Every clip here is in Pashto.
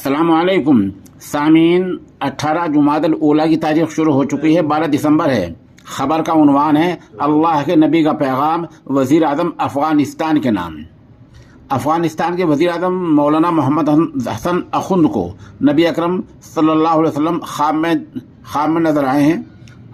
अस्सलामुअलैकुम सामीन। 18 जुमादल ऊला की तारीख शुरू हो चुकी है, 12 दिसंबर है। खबर का उन्वान है अल्लाह के नबी का पैगाम वज़ीर आज़म अफ़गानिस्तान के नाम। अफ़गानिस्तान के वज़ीर आज़म मौलाना मोहम्मद हसन अखुंद को नबी अकरम सल्लल्लाहु अलैहि वसल्लम ख्वाब में नजर आए हैं।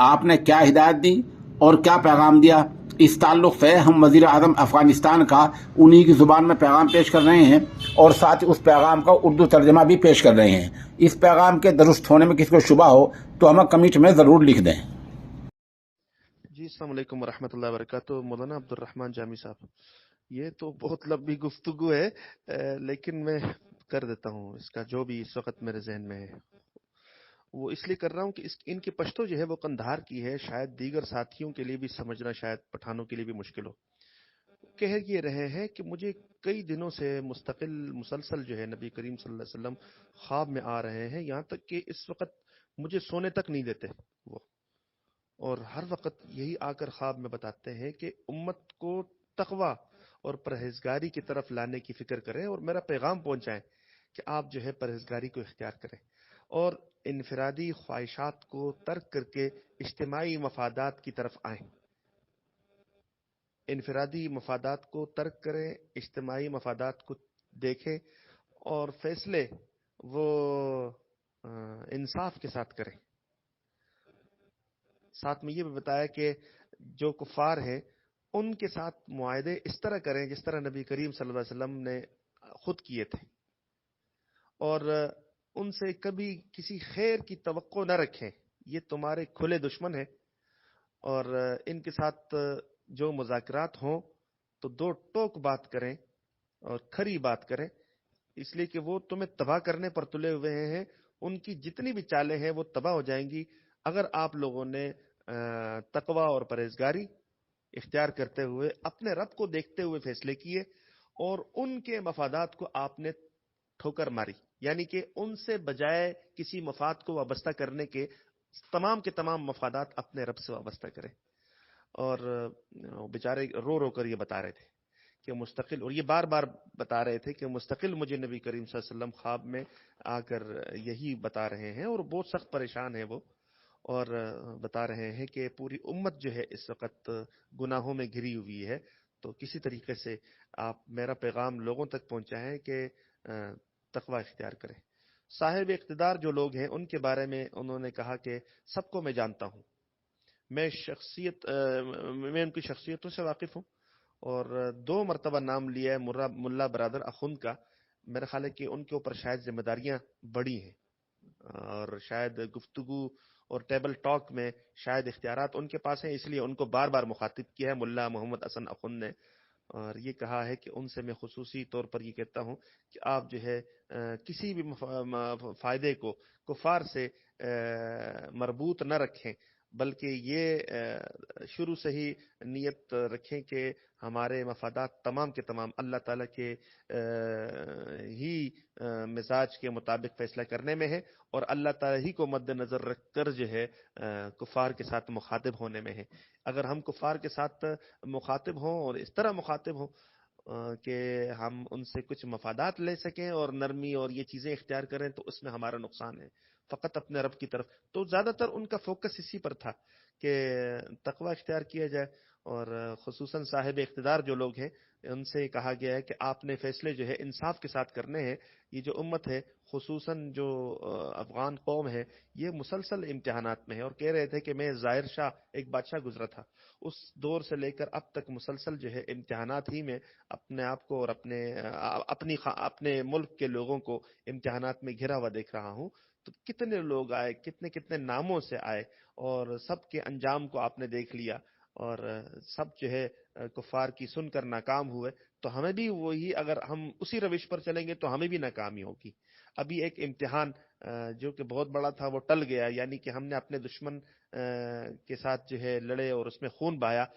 आपने क्या हिदायत दी और क्या पैगाम दिया, इस ताल्लुक़ से हम वज़ीर आज़म अफ़गानिस्तान का उन्हीं की ज़ुबान में पैगाम पेश कर रहे हैं और साथ ही उस पैगाम का उर्दू तर्जमा भी पेश कर रहे हैं। इस पैगाम के दुरुस्त होने में किसी को शुबा हो तो हमें कमेंट में ज़रूर लिख दें। जी, अस्सलाम वालेकुम वरहमतुल्लाहि वबरकातुहू। मौलाना अब्दुर्रहमान जामी साहब, ये तो बहुत लंबी गुफ्तगू है, लेकिन मैं कर देता हूँ इसका जो भी इस वक्त मेरे जहन में है। वो इसलिए कर रहा हूँ कि इनकी पश्तो जो है वो कंधार की है, शायद दीगर साथियों के लिए भी समझना, शायद पठानों के लिए भी मुश्किल हो। कह ये रहे हैं कि मुझे कई दिनों से मुसलसल जो है नबी करीम सल्लल्लाहु अलैहि वसल्लम ख्वाब में आ रहे हैं, यहाँ तक कि इस वक्त मुझे सोने तक नहीं देते वो, और हर वक्त यही आकर ख्वाब में बताते हैं कि उम्मत को तकवा और परहेजगारी की तरफ लाने की फिक्र करें और मेरा पैगाम पहुंचाएं कि आप जो है परहेजगारी को इख्तियार करें और इनफरादी ख्वाहिशात को तर्क करके इज्तिमाई मफादात की तरफ आएं। इनफरादी मफादात को तर्क करें, इज्तिमाई मफादात को देखें और फैसले वो इंसाफ के साथ करें। साथ में ये भी बताया कि जो कुफार हैं उनके साथ मुआहदे इस तरह करें जिस तरह नबी करीम सल्लल्लाहु अलैहि वसल्लम ने खुद किए थे, और उनसे कभी किसी खैर की तवक्को न रखें। ये तुम्हारे खुले दुश्मन हैं और इनके साथ जो मुज़ाकरात हों तो दो टोक बात करें और खरी बात करें, इसलिए कि वो तुम्हें तबाह करने पर तुले हुए हैं। उनकी जितनी भी चालें हैं वो तबाह हो जाएंगी अगर आप लोगों ने तकवा और परहेजगारी इख्तियार करते हुए अपने रब को देखते हुए फैसले किए और उनके मफादात को आपने ठोकर मारी, यानी कि उनसे बजाय किसी मफाद को वाबस्ता करने के तमाम मफादात अपने रब से वाबस्ता करें। और बेचारे रो रो कर ये बता रहे थे कि मुस्तकिल, और ये बार बार बता रहे थे कि मुस्तकिल मुझे नबी करीम सल्लल्लाहु अलैहि वसल्लम ख्वाब में आकर यही बता रहे हैं और बहुत सख्त परेशान है वो, और बता रहे हैं कि पूरी उम्मत जो है इस वक्त गुनाहों में घिरी हुई है, तो किसी तरीके से आप मेरा पैगाम लोगों तक पहुंचाएं कि तकवा इख्तियार करें। साहिब इख्तिदार जो लोग हैं उनके बारे में उन्होंने कहा कि सबको मैं जानता हूं, मैं उनकी शख्सियतों से वाकिफ हूं, और 2 मरतबा नाम लिया है मुल्ला बरादर अखुंद का। मेरा ख्याल है कि उनके ऊपर शायद जिम्मेदारियां बड़ी हैं और शायद गुफ्तगू और टेबल टॉक में शायद इख्तियारात उनके पास हैं, इसलिए उनको बार बार मुखातिब किया है मुल्ला मोहम्मद हसन अखुंद ने, और ये कहा है कि उनसे मैं खुसूसी तौर पर ये कहता हूं कि आप जो है किसी भी फायदे को कुफार से मरबूत न रखें, बल्कि ये शुरू से ही नियत रखें कि हमारे मफादात तमाम के तमाम अल्लाह ताला के ही मिजाज के मुताबिक फैसला करने में है और अल्लाह ताला ही को मद्देनजर रखकर जो है कुफार के साथ मुखातिब होने में है। अगर हम कुफार के साथ मुखातिब हों और इस तरह मुखातिब हों कि हम उनसे कुछ मफादात ले सकें और नरमी और ये चीज़ें इख्तियार करें, तो उसमें हमारा नुकसान है फ़कत अपने रब की तरफ। तो ज़्यादातर उनका फोकस इसी पर था कि तकवा इख्तियार किया जाए, और ख़ुसूसन साहिब इख्तिदार जो लोग हैं उनसे कहा गया है कि आपने फैसले जो है इंसाफ के साथ करने हैं। ये जो उम्मत है, ख़ुसूसन जो अफ़गान कौम है, ये मुसलसल इम्तिहानात में है, और कह रहे थे कि मैं ज़ाहिर शाह एक बादशाह गुजरा था, उस दौर से लेकर अब तक मुसलसल जो है इम्तिहानात ही में अपने आप को और अपने मुल्क के लोगों को इम्तिहानात में घिरा हुआ देख रहा हूँ। तो कितने लोग आए, कितने कितने नामों से आए, और सबके अंजाम को आपने देख लिया, और सब जो है कुफार की सुनकर नाकाम हुए। तो हमें भी वही, अगर हम उसी रविश पर चलेंगे तो हमें भी नाकामी होगी। अभी एक इम्तिहान जो कि बहुत बड़ा था वो टल गया, यानी कि हमने अपने दुश्मन के साथ जो है लड़े और उसमें खून बहाया,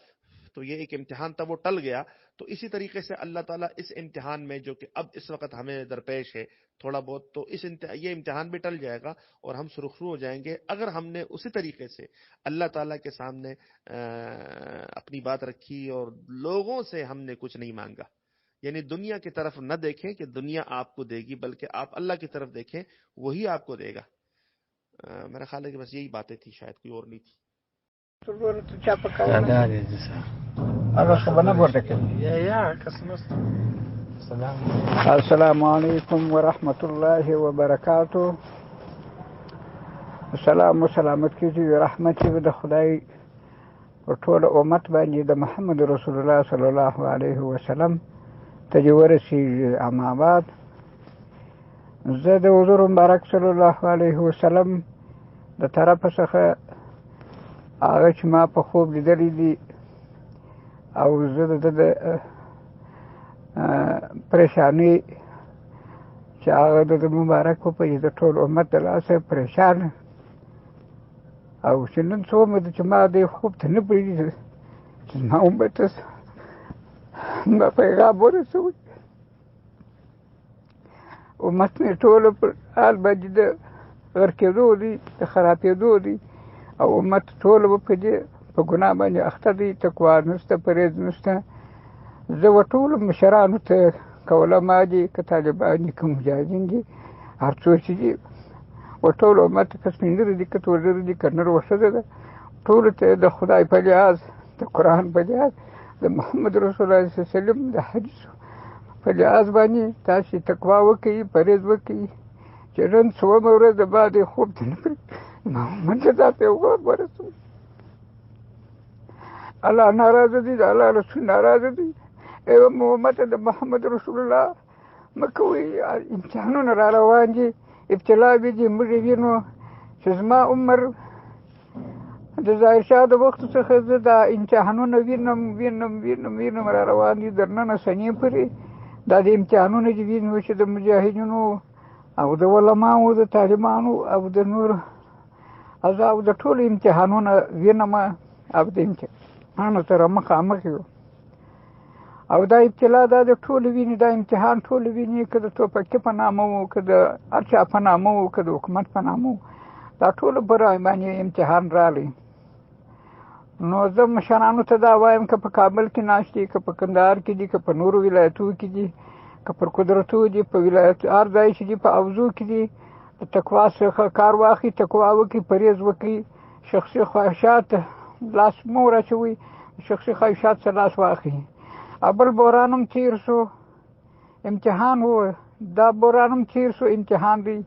तो ये एक इम्तिहान था वो टल गया। तो इसी तरीके से अल्लाह ताला इस इम्तिहान में जो कि अब इस वक्त हमें दरपेश है थोड़ा बहुत, तो ये इम्तिहान भी टल जाएगा और हम सुरखरू हो जाएंगे अगर हमने उसी तरीके से अल्लाह ताला के सामने अपनी बात रखी और लोगों से हमने कुछ नहीं मांगा। यानी दुनिया की तरफ न देखें कि दुनिया आपको देगी, बल्कि आप अल्लाह की तरफ देखें, वही आपको देगा। मेरा ख्याल है कि बस यही बातें थी, शायद कोई और नहीं थी। السلام عليكم ورحمة الله وبركاته. السلام وسلامت کیږي رحمت د خدای پر ټول امت باندې د محمد رسول الله صلی الله علیه وسلم ته دې ورسیږي. اما بعد، زه د حضور مبارک صلی الله علیه وسلم د طرفه څخه هغه چې ما په خوب لیدلی دي او زه د پریشانی چې هغه د مبارک په د ټول امت د لاسه پریشان او چې نن څه ومه چې ما د خوب ته نه پرېږدي چې زما امت ته زما پیغام ورسوي. امت مې ټوله پر حال باندې د غرقېدو دي، د خرابېدو دي او امت ټوله به په دې په ګناه باندې اخته دي. تقوا نشته، پرهیز نشته. زه و ټولو مشرانو ته که علما دي، که طالبان دي، که مجاهدین دي، هر څوک چې دي و ټول امت که سپین ږیري دي، که تور ږیري دي، که نر و ښځه ده، ټولو ته د خدای په لحاظ، د قرآن په لحاظ، د محمد رسول الله صلی الله علیه وسلم د حدیثو په لحاظ باندې تاسې تقوا وکړئ، پرهیز وکړئ چې نن څومه ورځ د بعد خوب ته نه پرېږدي زما امت ته دا پیغام ورسوي. الله ناراضه دي، د الله رسول ناراضه دي. ای محمد د محمد رسول الله مه کوئ. امتحانونه را روان دي، ابتلاوې دي، موږ یې وینو چې زما عمر د ظاهرشاه د وختو څخه زه دا امتحانونه وینم را روان دي در ننه سنې پورې. دا د امتحانونه دي وینو چې د مجاهدینو او د علماو، د طالبانو او د نور اعضاو د ټولو امتحانونه وینم او د امتحانو سره مخامخ یو. او دا ابتلا دا د ټولو ویني، دا امتحان ټولو ویني، که د ټوپکي په نامه وو، که د هر چا په نامه وو، که د حکومت په نامه وو، دا ټولو پر باندې امتحان راغلی. نو زه مشرانو ته دا وایم که په کابل کې ناست دي، که په کندهار کې دي، که په نورو ولایتونو کې دي، که پر قدرتو دي، په ولایت هر ځای چې دي، په اوضو کې دي، د تقوا څخه کار واخلي، تقوا وکړي، پرهیز وکړي، شخصي خواهشات لاس مه وراچوئ، شخصي خواهشات څخه لاس واخلي. بل بحران هم تیر شو، امتحان و، دا بحران هم تیر شو، امتحان دی.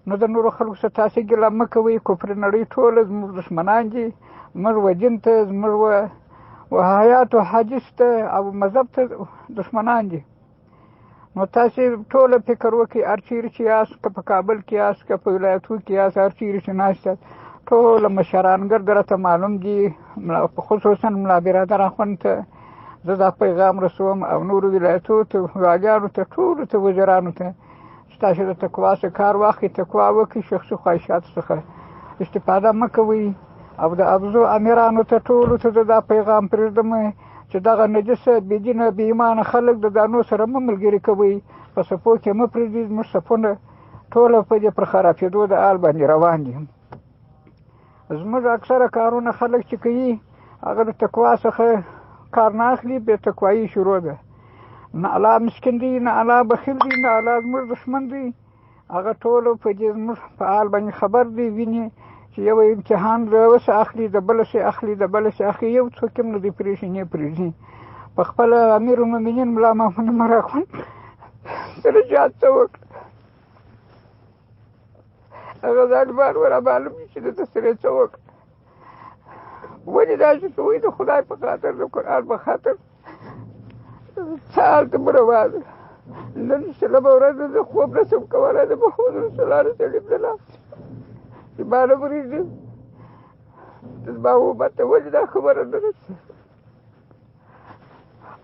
نو د نورو خلکو څخه تاسې ګیله مه کوئ. کفر نړۍ ټوله زموږ دښمنان دي، زموږ و دین ته، زموږ و حیات و حدیث ته او مذهب ته دښمنان دي. نو تاسې ټوله فکر وکړئ، هر چیرې چې یاست، که په کابل کې یاست، که په ولایتونو کې یاست، هر چیرې چې ناست یاست، ټوله مشران ګرد راته معلوم دي، خصوصا ملا برادر اخوند ته زه دا پیغام رسوم او نورو ولایتونو ته، والیانو ته، ټولو ته، وزیرانو ته چې تاسې د تقوا څخه کار واخلئ، تقوا وکړئ، شخصي خواهشاتو څخه استفاده مه کوئ. او د ابزو امیرانو ته ټولو ته دا پیغام پرېږدم چې دغه نجسه بېدینه بې ایمانه خلک د دانو سره مه ملګري کوئ، په صفو کې مه پرېږدئ. زموږ صفونه ټوله په دې پر خرابېدو د حال باندې روان دي. زموږ اکثره کارونه خلک چې کوي هغه د تقوا څخه کار نه اخلي، بې تقوایي شروع ده. نه الله مسکین دی، نه الله بخیل دی، نه الله زموږ دښمن دی. هغه ټولو په دې زموږ په حال باندې خبر دی، ویني چې یو امتحان د یوه څه اخلي، د بله څه اخلي، د بله څه اخلي، یو څوک هم نه دی پرېږدي. په خپله امیر المؤمنین ملا محمد عمر اخوند سره جهاد څه وکړه، هغه ظالمان ورا معلوم دي چې د ده سره څه وکړه. ولې داسې کوئ؟ د خدای په خاطر، د قرآن په خاطر څه هلته مه روان. نن شلمه ورځ زه خوب نشم کولی د محمد رسول الله د سړي د لاس چې ما نه پرېږدي. زما امت ته ولې دا خبره نه رسي؟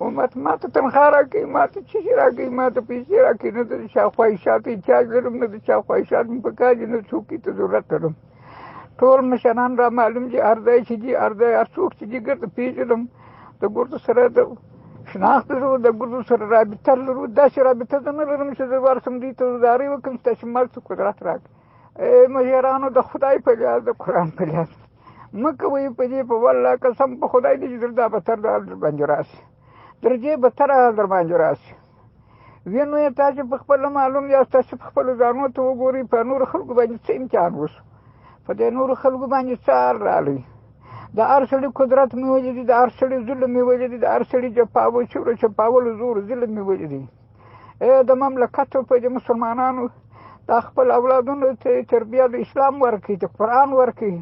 امت ما ته تنخوا راکوي، ما ته څه شي راکوي، ما ته پیسې راکوي، نه د چا خواهشاتو احتیاج لرم، نه د چا خواهشات مې په کار دي، نه څوک ته ضرورت لرم. ټول مشران را معلوم دي، هر ځای چې دي، هر ځای هر څوک چې دي ګرده پېژنم. د ګردو سره د شناخت لرو، د ګردو سره رابطه لرو. داسې رابطه زه نه لرم چې زه ورسم دوی ته زارۍ وکړم چې تاسې ما څه قدرت راکړي. ای مشرانو، د خدای په لحاظ، د قرآن په لحاظ مه کوئ په دې، په والله قسم په خدای دې چې در دا بتر د حال در باندې راشي، در دې بتر حال در باندې راشي. وینو یې تاسې په خپله معلوم یاست، تاسې په خپلو ځانو ته وګورئ په نورو خلکو باندې څه امتحان وشو، په دې نورو خلکو باندې څه حال راغلی. د هر سړي قدرت مې ولیدي، د هر سړي ظلم مې ولیدي، د هر سړي جفاو چور چپاولو زور ظلم مې ولیدي. د مملکتو په دې مسلمانانو دا خپل اولادونو ته تربیه د اسلام ورکړي، د قرآن ورکړي،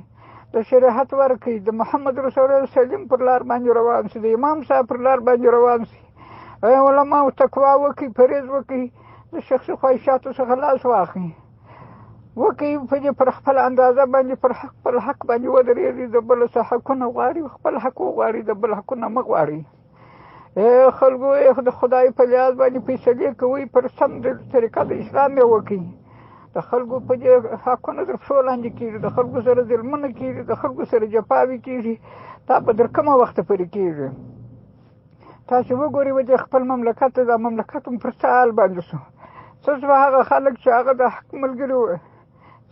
د شریعت ورکړي، د محمد رسول الله سلیم پر لار باندې روان شي، د امام صاحب پر لار باندې روان شي. علماو تقوا وکړي، پرهیز وکړي، د شخصي خواهشاتو څخه لاس واخلي، وکړي په دې پر خپل اندازه باندې پر حق باندې ودرېږي، د بل څه حقونه غواړي خپل حق وغواړي، د بل حقونه مه غواړي. خلکو د خدای په لحاظ باندې فیصلې کوي، پر سم طریقه د اسلام یې وکړي. د خلکو په دې حقونه در پښو لاندې کېږي، د خلکو سره ظلمونه کېږي، د خلکو سره جفاوې کېږي. دا به در کومه وخته پورې کېږي؟ تاسې وګورئ د خپل مملکت ته، دا مملکت هم پر څه حال باندې شو. څه شوه هغه خلک چې هغه د حق ملګري وو،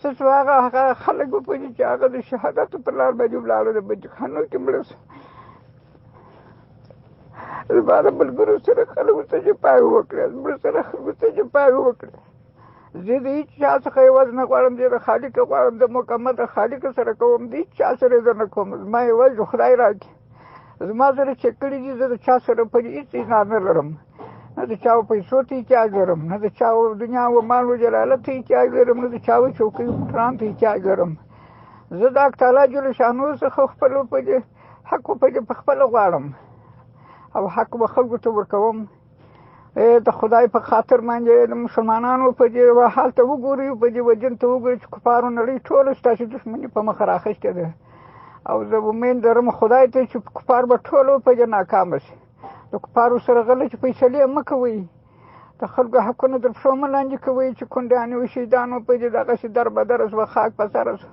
څه شوه هغه خلک وپوهېږي چې هغه د شهادتو پر لار باندې ولاړو، د بندیخانو کې مړه شو. زما د ملګرو سره خلکو څه جفاوې وکړې، زموږ سره خلکو څه جفاوې وکړې. زه د هېڅ چا څخه عوض نه غواړم، زه د خالق غواړم، د مکمل د خالق سره کوم، د هېڅ چا سره زه نه کوم. زما عوض خدای راکړي. زما سره چې کړي دي، زه د چا سره په هېڅ اظهار نه لرم، نه د چا پیسو ته احتیاج لرم، نه د چا دنیا و مال و جلالت ته احتیاج لرم، نه د چا چوکۍ موټران ته احتیاج لرم. زه د حق تعالی جل شانو څخه خپل په دې حق په خپله غواړم او حق به خلکو ته ورکوم. د خدای په خاطر باندې د مسلمانانو په دې حال ته وګورئ، په دې وجن ته وګورئ چې کفارو نړۍ ټوله ستاسې دښمني په مخه راخیستې ده. او زه امید لرم خدای ته چې کفار به ټولو په دې ناکامه شي. د کفارو سره غلط فیصلې مه کوئ، د خلکو حقونه در پښو مه لاندې کوئ چې کونډیانې و شهیدانو په دې دغسې در بدره شوه، خاک په سره شوه،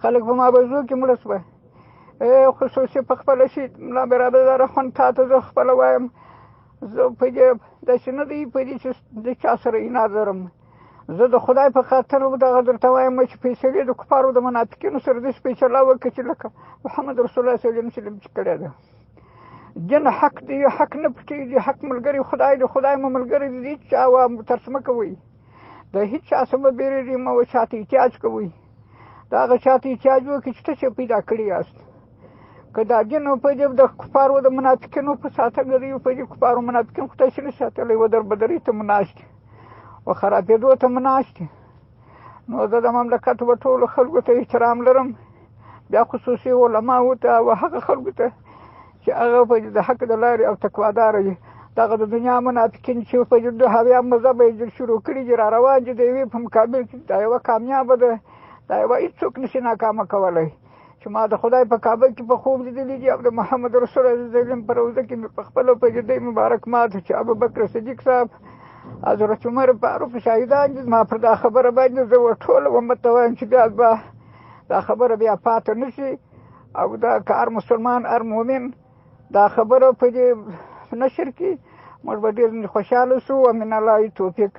خلک په مابزو کې مړه شوه. خصوصي په خپله شهید ملا برادر اخوند تا ته زه خپله وایم، زه په دې داسې نه دی په دې چې د چا سره عناد لرم. زه د خدای په خاطر دغه درته وایم چې فیصلې د کفارو د منافقینو سره داسې فیصله وکړه چې لکه محمد رسول الله صلی الله علیه وسلم چې کړې ده. جن حق دی، حق نه پټېږي، حق ملګری خدای دی، خدای مو ملګری دی. هېڅ چا ترس مه کوئ، د هېڅ چا څه مه بیرېږئ، مه چا ته احتیاج کوئ. د هغه چا ته احتیاج وکړئ چې تاسې پیدا کړي یاست. که دا جن په دې د کفارو د منافقینو په ساتنه په دې کفارو منافقین خو تاسې نه ساتلی و، در بدرۍ ته مو ناست دي و خرابېدو ته مو ناست دي. نو زه د مملکت و ټولو خلکو ته احترام لرم، بیا خصوصي علماو ته او هغه خلکو ته چې هغه په د حق د لارې او تقواداره دي. دغه د دنیا منافقین چې په د هویا مذهب یې شروع کړي دي، را روان دي د یوې په مقابل کې، دا یوه کامیابه ده، دا یوه هېڅوک نشي ناکامه کولی. چې ما د خدای په کعبه کې په خوب لیدلی دي او د محمد رسول الله وسلم په روضه کې مې په خپله په دې مبارک ماته چې ابوبکر صدیق صاحب، حضرت عمر فاروق شاهدان دي. ما پر دا خبره باندې زه ټول امت ته وایم چې بیا به دا خبره بیا پاتې نه شي، او دا که هر مسلمان هر مؤمن دا خبره په دې نشر کړي، موږ به ډېر خوشحاله شو. و من الله توفیق.